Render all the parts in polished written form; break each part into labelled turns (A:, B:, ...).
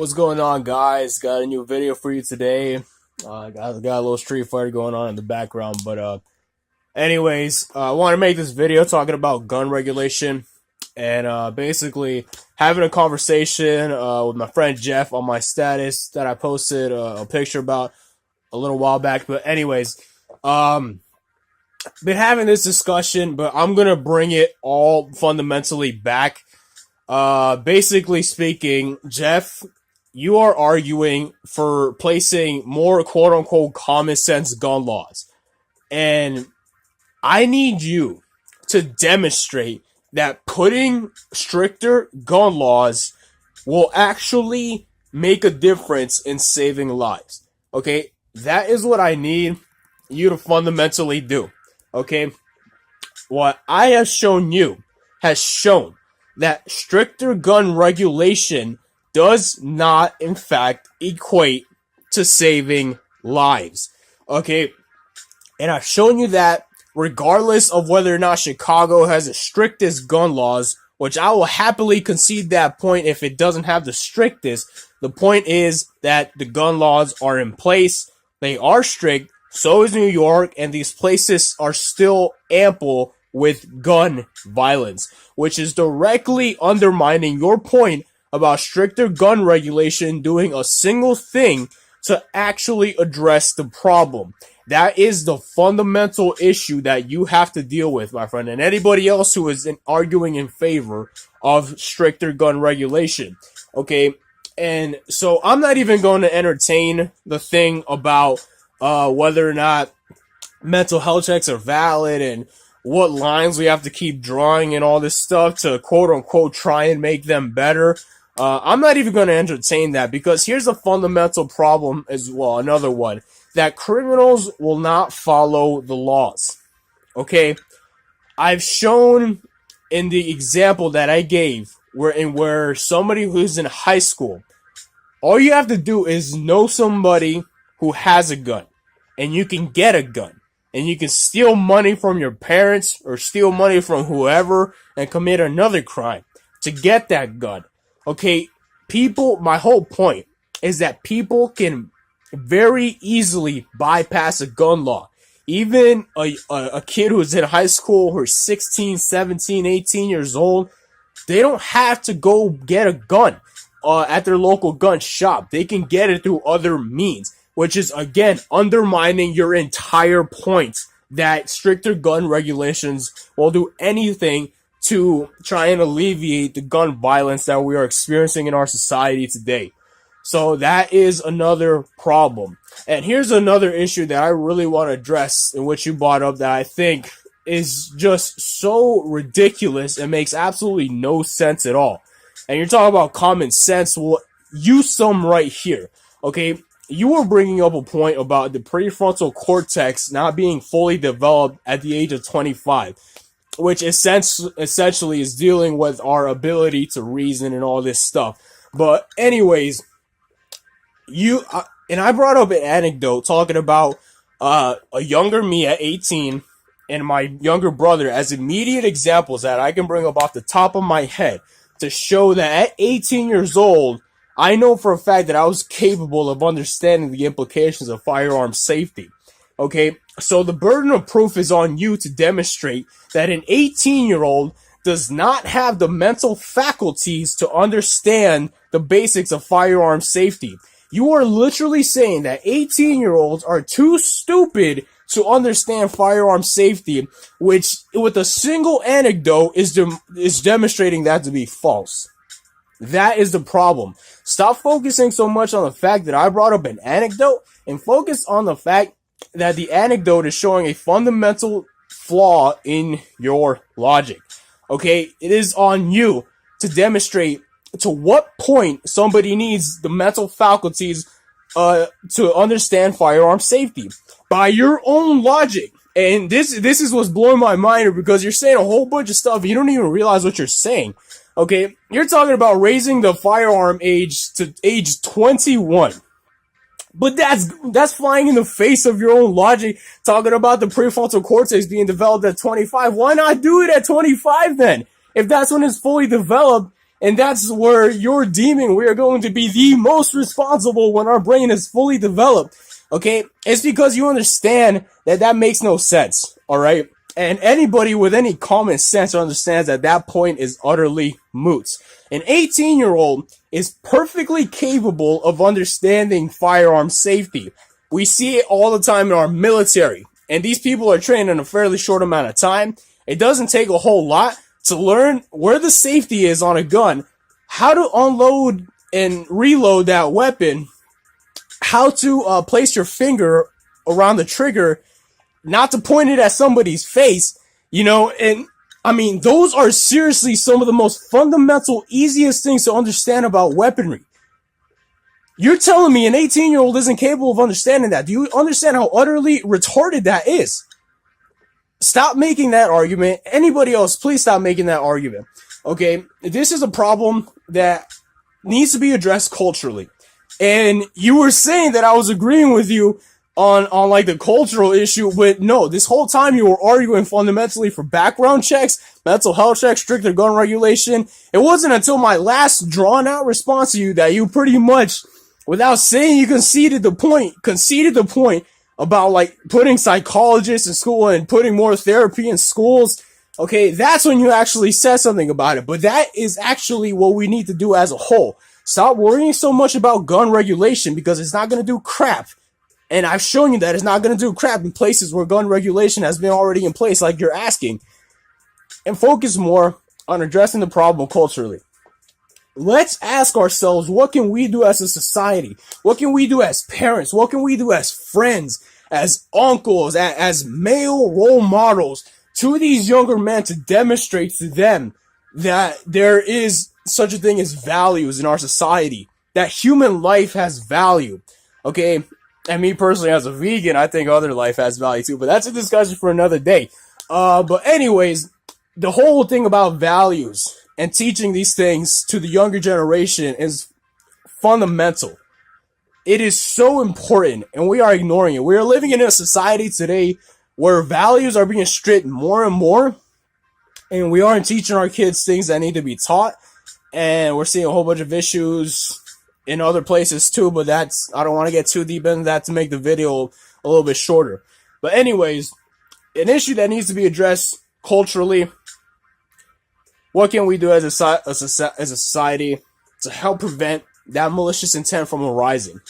A: What's going on, guys? Got a new video for you today. Got a little Street Fighter going on in the background, but anyways, I want to make this video talking about gun regulation and basically having a conversation with my friend Jeff on my status that I posted a picture about a little while back. But anyways, been having this discussion, but I'm gonna bring it all fundamentally back. Basically speaking, Jeff, you are arguing for placing more quote unquote common sense gun laws. And I need you to demonstrate that putting stricter gun laws will actually make a difference in saving lives. Okay? That is what I need you to fundamentally do. Okay? What I have shown you has shown that stricter gun regulation does not, in fact, equate to saving lives. Okay? And I've shown you that regardless of whether or not Chicago has the strictest gun laws, which I will happily concede that point if it doesn't have the strictest. The point is that the gun laws are in place. They are strict. So is New York, and these places are still ample with gun violence, which is directly undermining your point about stricter gun regulation doing a single thing to actually address the problem. That is the fundamental issue that you have to deal with, my friend, and anybody else who is arguing in favor of stricter gun regulation. Okay, and so I'm not even going to entertain the thing about whether or not mental health checks are valid and what lines we have to keep drawing and all this stuff to quote unquote try and make them better. I'm not even going to entertain that, because here's a fundamental problem as well, another one, that criminals will not follow the laws. Okay? I've shown in the example that I gave where somebody who's in high school, all you have to do is know somebody who has a gun, and you can get a gun, and you can steal money from your parents or steal money from whoever and commit another crime to get that gun. Okay, people, my whole point is that people can very easily bypass a gun law. Even a kid who's in high school, who's 16, 17, 18 years old, they don't have to go get a gun at their local gun shop. They can get it through other means, which is, again, undermining your entire point that stricter gun regulations will do anything to try and alleviate the gun violence that we are experiencing in our society today. So that is another problem. And here's another issue that I really want to address, in which you brought up, that I think is just so ridiculous and makes absolutely no sense at all. And you're talking about common sense. Well, use some right here. Okay? You were bringing up a point about the prefrontal cortex not being fully developed at the age of 25. Which essentially is dealing with our ability to reason and all this stuff. But anyways, and I brought up an anecdote talking about a younger me at 18 and my younger brother as immediate examples that I can bring up off the top of my head to show that at 18 years old, I know for a fact that I was capable of understanding the implications of firearm safety. Okay, so the burden of proof is on you to demonstrate that an 18-year-old does not have the mental faculties to understand the basics of firearm safety. You are literally saying that 18-year-olds are too stupid to understand firearm safety, which with a single anecdote is demonstrating that to be false. That is the problem. Stop focusing so much on the fact that I brought up an anecdote and focus on the fact that the anecdote is showing a fundamental flaw in your logic. Okay, it is on you to demonstrate to what point somebody needs the mental faculties to understand firearm safety by your own logic. And this is what's blowing my mind, because you're saying a whole bunch of stuff you don't even realize what you're saying. Okay, you're talking about raising the firearm age to age 21. But that's flying in the face of your own logic, talking about the prefrontal cortex being developed at 25. Why not do it at 25 then? If that's when it's fully developed, And that's where you're deeming we are going to be the most responsible when our brain is fully developed. Okay? It's because you understand that that makes no sense. Alright? And anybody with any common sense understands that that point is utterly moot. An 18-year-old is perfectly capable of understanding firearm safety. We see it all the time in our military. And these people are trained in a fairly short amount of time. It doesn't take a whole lot to learn where the safety is on a gun, how to unload and reload that weapon, how to place your finger around the trigger, not to point it at somebody's face, you know, and I mean, those are seriously some of the most fundamental, easiest things to understand about weaponry. You're telling me an 18-year-old isn't capable of understanding that. Do you understand how utterly retarded that is? Stop making that argument. Anybody else, please stop making that argument. Okay, this is a problem that needs to be addressed culturally. And you were saying that I was agreeing with you on like the cultural issue, but no, this whole time you were arguing fundamentally for background checks, mental health checks, stricter gun regulation. It wasn't until my last drawn out response to you that you pretty much, without saying, you conceded the point about like putting psychologists in school and putting more therapy in schools. Okay, that's when you actually said something about it. But that is actually what we need to do as a whole. Stop worrying so much about gun regulation because it's not going to do crap. And I've shown you that it's not going to do crap in places where gun regulation has been already in place, like you're asking. And focus more on addressing the problem culturally. Let's ask ourselves, what can we do as a society? What can we do as parents? What can we do as friends, as uncles, as male role models to these younger men to demonstrate to them that there is such a thing as values in our society, that human life has value, okay? And me personally, as a vegan, I think other life has value too, but that's a discussion for another day. But anyways, the whole thing about values and teaching these things to the younger generation is fundamental. It is so important, and we are ignoring it. We are living in a society today where values are being stripped more and more, and we aren't teaching our kids things that need to be taught, and we're seeing a whole bunch of issues in other places too, but I don't want to get too deep into that to make the video a little bit shorter. But anyways, an issue that needs to be addressed culturally. What can we do as a society to help prevent that malicious intent from arising?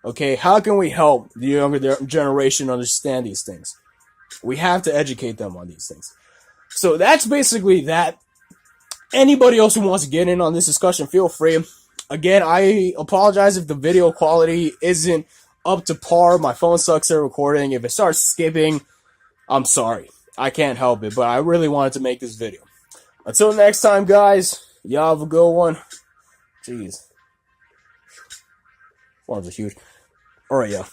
A: Okay, how can we help the younger generation understand these things? We have to educate them on these things. So that's basically that. Anybody else who wants to get in on this discussion, feel free. Again, I apologize if the video quality isn't up to par. My phone sucks at recording. If it starts skipping, I'm sorry. I can't help it, but I really wanted to make this video. Until next time, guys, y'all have a good one. Jeez. Ones are huge. Alright, yeah.